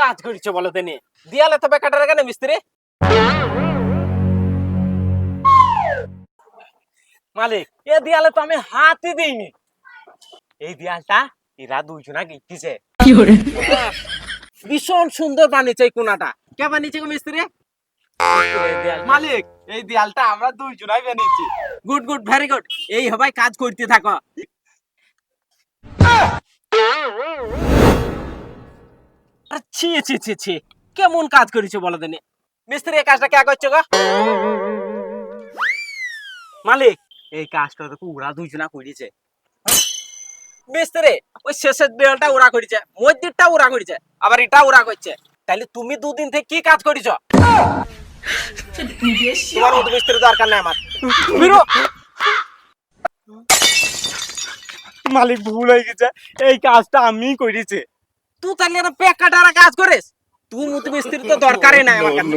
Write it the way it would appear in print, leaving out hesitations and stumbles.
কাজ করেছে বলো তেনে দেয়ালে তো বেকাটার কেন মিস্ত্রি মালিক এ দেয়ালে তো আমি হাতই দিইনি এই দেয়ালটা এরা দুইজনা গিয়েছে ভীষণ সুন্দর বানিয়েছে এই কোনাটা কে বানিয়েছে গো মিস্ত্রি মালিক এই দেয়ালটা আমরা দুইজনাই বানিয়েছি। গুড গুড ভেরি গুড এই হবাই কাজ করতে থাকো আরে ছি ছি ছি ছি কেমন কাজ করেছো বলো দেনি মিস্ত্রি এই কাজটা কে করছো গো মালিক এই কাজটা তো ওরা দুইজনা করেছে মিস্ত্রি ওই শেষের দেয়ালটা ওরা করেছে মধ্যেরটা ওরা করেছে আবার এটা ওরা করছে তাহলে তুমি দুদিন থেকে কি কাজ করেছো তোমার মতো মিস্ত্রি দরকার নাই আমার বেরো মালিক ভুল হয়ে গেছে, এই কাজটা আমিই করেছি। তুই তাহলে না বেকাটারা কাজ করিস তুই মতো মিস্ত্রি তো দরকারই নাই আমার কাছে